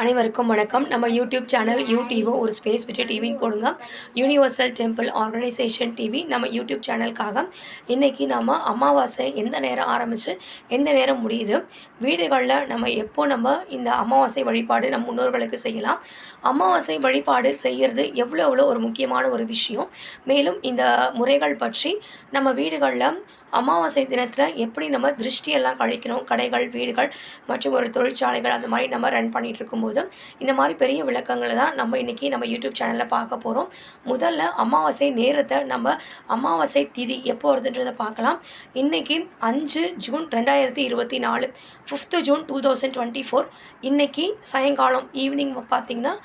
அனைவருக்கும் வணக்கம். நம்ம யூடியூப் சேனல் யூடியூபோ ஒரு ஸ்பேஸ் விட்டு டிவின்னு போடுங்க. யுனிவர்சல் டெம்பிள் ஆர்கனைசேஷன் டிவி நம்ம யூடியூப் சேனலுக்காக இன்றைக்கி நம்ம அமாவாசை எந்த நேரம் ஆரம்பித்து எந்த நேரம் முடியுது, வீடுகளில் நம்ம இந்த அமாவாசை வழிபாடு நம் முன்னோர்களுக்கு செய்யலாம். அமாவாசை வழிபாடு செய்கிறது எவ்வளோ ஒரு முக்கியமான ஒரு விஷயம். மேலும் இந்த முறைகள் பற்றி நம்ம வீடுகளில் அமாவாசை தினத்தில் எப்படி நம்ம திருஷ்டியெல்லாம் கழிக்கணும், கடைகள், வீடுகள் மற்றும் ஒரு தொழிற்சாலைகள் அந்த மாதிரி நம்ம ரன் பண்ணிகிட்டு இருக்கும்போது இந்த மாதிரி பெரிய விளக்கங்களை தான் நம்ம இன்றைக்கி நம்ம யூடியூப் சேனலில் பார்க்க போகிறோம். முதல்ல அமாவாசை நேரத்தை நம்ம அமாவாசை திதி எப்போ வருதுன்றதை பார்க்கலாம். இன்றைக்கி 5 ஜூன் 2024, 5th ஜூன் 2024. இன்றைக்கி சாயங்காலம் ஈவினிங் பார்த்திங்கன்னா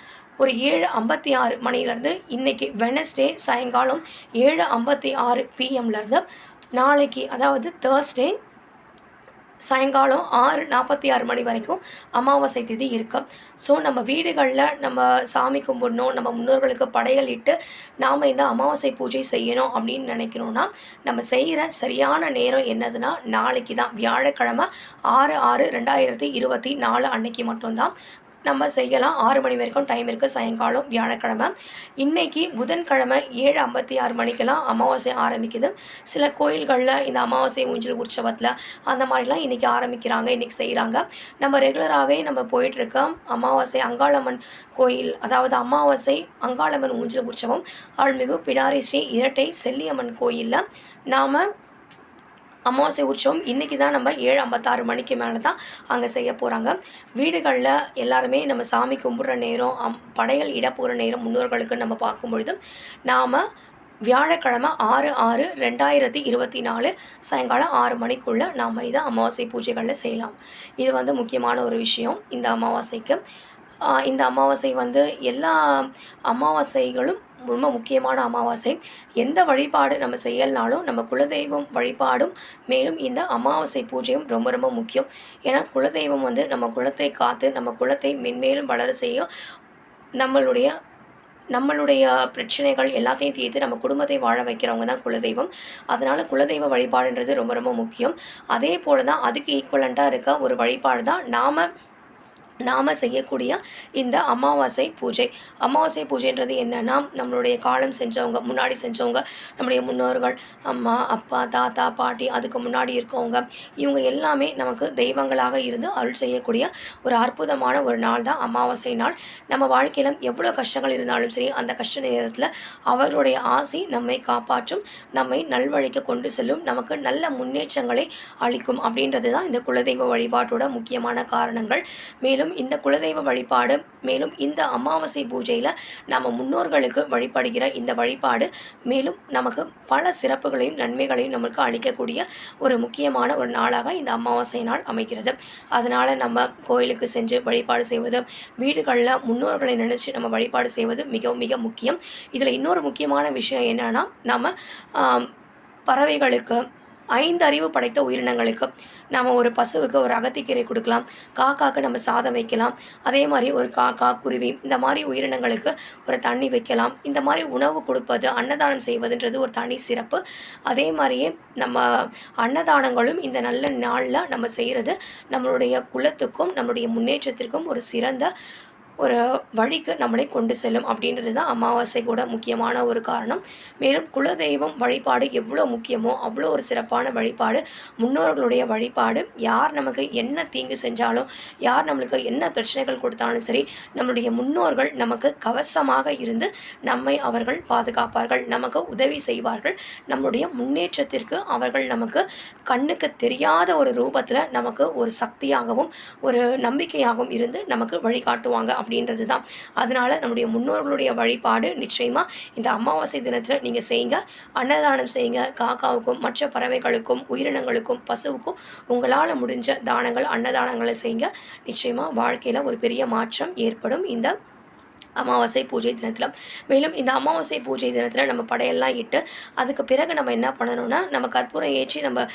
ஒரு 7:56 மணிலேருந்து இன்றைக்கி வெனஸ்டே சாயங்காலம் 7:56 பிஎம்லேருந்து நாளைக்கு அதாவது தேர்ஸ்டே சாயங்காலம் 6:46 மணி வரைக்கும் அமாவாசை திதி இருக்குது. ஸோ நம்ம வீடுகளில் நம்ம சாமி கும்பிடணும், நம்ம முன்னோர்களுக்கு படையல் இட்டு நாம் இந்த அமாவாசை பூஜை செய்யணும் அப்படின்னு நினைக்கிறோன்னா நம்ம செய்கிற சரியான நேரம் என்னதுன்னா நாளைக்கு தான், வியாழக்கிழமை 6/6/2024 அன்னைக்கு மட்டும்தான் நம்ம செய்யலாம். 6 மணி வரைக்கும் டைம் இருக்குது சாயங்காலம் வியாழக்கிழமை. இன்றைக்கி புதன்கிழமை 7:56 மணிக்கெல்லாம் அமாவாசை ஆரம்பிக்குது. சில கோயில்களில் இந்த அமாவாசை ஊஞ்சல் உற்சவத்தில் அந்த மாதிரிலாம் இன்றைக்கி ஆரம்பிக்கிறாங்க, இன்றைக்கி செய்கிறாங்க. நம்ம ரெகுலராகவே நம்ம போயிட்டுருக்கோம். அமாவாசை அங்காளம்மன் கோயில், அதாவது அமாவாசை அங்காளம்மன் ஊஞ்சல் உற்சவம் அருள்மிகு பிடாரி ஸ்ரீ இரட்டை செல்லியம்மன் கோயிலில் நாம் அமாவாசை உற்சவம் இன்றைக்கி தான் நம்ம 7:56 மணிக்கு மேலே தான் அங்கே செய்ய போகிறாங்க. வீடுகளில் எல்லாருமே நம்ம சாமி கும்பிட்ற நேரம், படையல் இட போகிற நேரம் முன்னோர்களுக்கு நம்ம பார்க்கும் பொழுது நாம் வியாழக்கிழமை 6/6/2024 சாயங்காலம் 6 மணிக்குள்ளே நாம் இதை அமாவாசை பூஜைகளில் செய்யலாம். இது முக்கியமான ஒரு விஷயம். இந்த அமாவாசைக்கு இந்த அமாவாசை எல்லா அமாவாசைகளும் ரொம்ப முக்கியமான அமாவாசை. எந்த வழிபாடு நம்ம செய்யலனாலும் நம்ம குலதெய்வம் வழிபாடும் மேலும் இந்த அமாவாசை பூஜையும் ரொம்ப ரொம்ப முக்கியம். ஏன்னா குலதெய்வம் நம்ம குலத்தை காத்து நம்ம குலத்தை மென்மேலும் வளர செய்யும். நம்மளுடைய பிரச்சனைகள் எல்லாத்தையும் தீர்த்து நம்ம குடும்பத்தை வாழ வைக்கிறவங்க தான் குலதெய்வம். அதனால் குலதெய்வ வழிபாடுன்றது ரொம்ப ரொம்ப முக்கியம். அதே போல் தான் அதுக்கு ஈக்குவலண்ட்டாக இருக்க ஒரு வழிபாடு தான் நாம் செய்யக்கூடிய இந்த அமாவாசை பூஜை. அமாவாசை பூஜைன்றது என்னென்னா, நம்மளுடைய காலம் செஞ்சவங்க, முன்னாடி செஞ்சவங்க, நம்முடைய முன்னோர்கள், அம்மா, அப்பா, தாத்தா, பாட்டி, அதுக்கு முன்னாடி இருக்கவங்க, இவங்க எல்லாமே நமக்கு தெய்வங்களாக இருந்து அருள் செய்யக்கூடிய ஒரு அற்புதமான ஒரு நாள் தான் அமாவாசை நாள். நம்ம வாழ்க்கையில் எவ்வளோ கஷ்டங்கள் இருந்தாலும் சரி, அந்த கஷ்ட நேரத்தில் அவர்களுடைய ஆசி நம்மை காப்பாற்றும், நம்மை நல்வழிக்கு கொண்டு செல்லும், நமக்கு நல்ல முன்னேற்றங்களை அளிக்கும் அப்படின்றது தான் இந்த குலதெய்வ வழிபாட்டோட முக்கியமான காரணங்கள். மேலும் இந்த குலதெய்வ வழிபாடு, மேலும் இந்த அமாவாசை பூஜையில் நம்ம முன்னோர்களுக்கு வழிபடுகிற இந்த வழிபாடு மேலும் நமக்கு பல சிறப்புகளையும் நன்மைகளையும் நமக்கு அளிக்கக்கூடிய ஒரு முக்கியமான ஒரு நாளாக இந்த அமாவாசை நாள் அமைகிறது. அதனால் நம்ம கோயிலுக்கு சென்று வழிபாடு செய்வது, வீடுகளில் முன்னோர்களை நினச்சி நம்ம வழிபாடு செய்வது மிக மிக முக்கியம். இதில் இன்னொரு முக்கியமான விஷயம் என்னென்னா, நம்ம பறவைகளுக்கு, 5 அறிவு படைத்த உயிரினங்களுக்கு நம்ம ஒரு பசுவுக்கு ஒரு அகத்திக்கீரை கொடுக்கலாம், காக்காவுக்கு நம்ம சாதம் வைக்கலாம், அதே மாதிரி ஒரு காக்கா, குருவி இந்த மாதிரி உயிரினங்களுக்கு ஒரு தண்ணி வைக்கலாம். இந்த மாதிரி உணவு கொடுப்பது, அன்னதானம் செய்வதுன்றது ஒரு தனி சிறப்பு. அதே மாதிரியே நம்ம அன்னதானங்களும் இந்த நல்ல நாளில் நம்ம செய்கிறது நம்மளுடைய குலத்துக்கும் நம்மளுடைய முன்னேற்றத்திற்கும் ஒரு சிறந்த ஒரு வழிக்கு நம்மளை கொண்டு செல்லும் அப்படின்றது தான் அமாவாசை கூட முக்கியமான ஒரு காரணம். மேலும் குலதெய்வம் வழிபாடு எவ்வளோ முக்கியமோ அவ்வளோ ஒரு சிறப்பான வழிபாடு. முன்னோர்களுடைய வழிபாடு, யார் நமக்கு என்ன தீங்கு செஞ்சாலும், யார் நம்மளுக்கு என்ன பிரச்சனைகள் கொடுத்தாலும் சரி, நம்மளுடைய முன்னோர்கள் நமக்கு கவசமாக இருந்து நம்மை அவர்கள் பாதுகாப்பார்கள், நமக்கு உதவி செய்வார்கள். நம்முடைய முன்னேற்றத்திற்கு அவர்கள் நமக்கு கண்ணுக்கு தெரியாத ஒரு ரூபத்தில் நமக்கு ஒரு சக்தியாகவும் ஒரு நம்பிக்கையாகவும் இருந்து நமக்கு வழிகாட்டுவாங்க அப்படின்றது தான். அதனால் நம்முடைய முன்னோர்களுடைய வழிபாடு நிச்சயமாக இந்த அமாவாசை தினத்தில் நீங்கள் செய்யுங்க. அன்னதானம் செய்யுங்க. காக்காவுக்கும் மற்ற பறவைகளுக்கும் உயிரினங்களுக்கும் பசுவுக்கும் உங்களால் முடிஞ்ச தானங்கள், அன்னதானங்களை செய்யுங்க. நிச்சயமாக வாழ்க்கையில் ஒரு பெரிய மாற்றம் ஏற்படும் இந்த அமாவாசை பூஜை தினத்தில். மேலும் இந்த அமாவாசை பூஜை தினத்தில் நம்ம படையெல்லாம் இட்டு அதுக்கு பிறகு நம்ம என்ன பண்ணணும்னா, நம்ம கற்பூரம் ஏற்றி நம்ம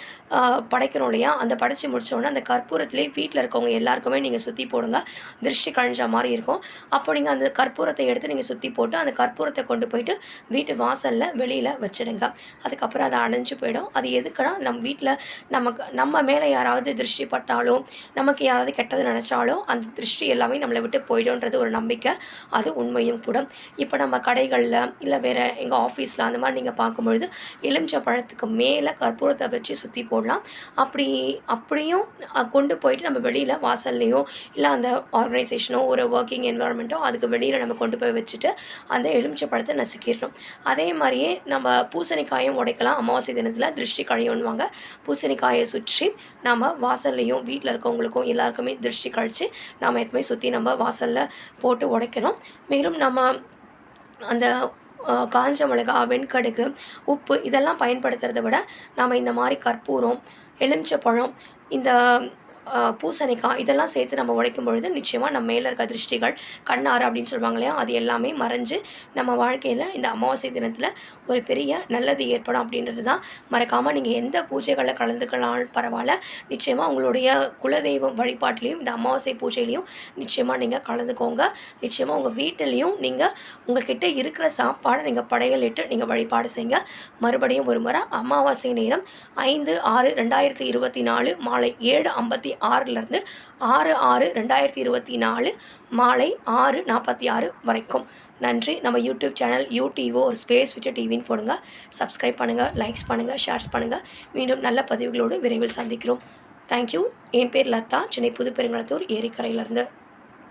படைக்கிறோம் இல்லையா, அந்த படைச்சி முடித்தோடனே அந்த கற்பூரத்திலே வீட்டில் இருக்கவங்க எல்லாருக்குமே நீங்கள் சுற்றி போடுங்க. திருஷ்டி கழிஞ்ச மாதிரி இருக்கும். அப்போ நீங்கள் அந்த கற்பூரத்தை எடுத்து நீங்கள் சுற்றி போட்டு அந்த கற்பூரத்தை கொண்டு போயிட்டு வீட்டு வாசலில் வெளியில் வச்சிடுங்க. அதுக்கப்புறம் அது அணைஞ்சு போயிடும். அது எதுக்குன்னா, நம்ம வீட்டில் நம்ம மேலே யாராவது திருஷ்டி பட்டாலும், நமக்கு யாராவது கெட்டது நினச்சாலும் அந்த திருஷ்டி எல்லாமே நம்மளை விட்டு போயிடும்ன்றது ஒரு நம்பிக்கை. அது உண்மையும் கூட. இப்போ நம்ம கடைகளில் இல்லை வேறு எங்கள் ஆஃபீஸில் அந்த மாதிரி நீங்கள் பார்க்கும்பொழுது எலுமிச்சை பழத்துக்கு மேலே கற்பூரத்தை வச்சு சுற்றி போடலாம். அப்படியும் கொண்டு போயிட்டு நம்ம வெளியில் வாசல்லையோ இல்லை அந்த ஆர்கனைசேஷனோ ஒரு ஒர்க்கிங் என்வரான்மெண்ட்டோ அதுக்கு வெளியில் நம்ம கொண்டு போய் வச்சுட்டு அந்த எலுமிச்சை பழத்தை நசுக்கிடணும். அதே மாதிரியே நம்ம பூசணிக்காயும் உடைக்கலாம். அமாவாசை தினத்தில் திருஷ்டி கழியுன்னுவாங்க. பூசணிக்காயை சுற்றி நம்ம வாசல்லையும் வீட்டில் இருக்கவங்களுக்கும் எல்லாருக்குமே திருஷ்டி கழித்து நம்ம எப்பவுமே சுற்றி நம்ம வாசலில் போட்டு உடைக்கணும். மேலும் நம்ம அந்த காஞ்ச மிளகா, வெண்கடுகு, உப்பு இதெல்லாம் பயன்படுத்துறத விட நம்ம இந்த மாதிரி கற்பூரம், எலுமிச்சப்பழம், இந்த பூசணிக்காய் இதெல்லாம் சேர்த்து நம்ம உடைக்கும் பொழுது நிச்சயமாக நம்ம மேலே இருக்க திருஷ்டிகள், கண்ணாறு அப்படின்னு சொல்லுவாங்க இல்லையா, அது எல்லாமே மறைஞ்சு நம்ம வாழ்க்கையில் இந்த அமாவாசை தினத்தில் ஒரு பெரிய நல்லது ஏற்படும் அப்படின்றது தான். மறக்காமல் நீங்கள் எந்த பூஜைகளில் கலந்துக்கலாம் பரவாயில்ல, நிச்சயமாக உங்களுடைய குலதெய்வம் வழிபாட்டிலையும் இந்த அமாவாசை பூஜையிலையும் நிச்சயமாக நீங்கள் கலந்துக்கோங்க. நிச்சயமாக உங்கள் வீட்டிலையும் நீங்கள் உங்கள்கிட்ட இருக்கிற சாப்பாடை நீங்கள் படையலிட்டு நீங்கள் வழிபாடு செய்யுங்க. மறுபடியும் ஒரு முறை அமாவாசை நேரம் 5/6/2024 மாலை 7:56 6 6/6/2024 மாலை 6:46 வரைக்கும். நன்றி. நம்ம யூடியூப் சேனல் யூடிஓ ஒரு ஸ்பேஸ் வச்ச டிவின்னு போடுங்க. சப்ஸ்கிரைப் பண்ணுங்கள், லைக்ஸ் பண்ணுங்கள், ஷேர்ஸ் பண்ணுங்கள். மீண்டும் நல்ல பதிவுகளோடு விரைவில் சந்திக்கிறோம். தேங்க்யூ. என் பேர் லதா, சென்னை புதுப்பெருங்குளத்தூர் ஏரிக்கரையிலேருந்து.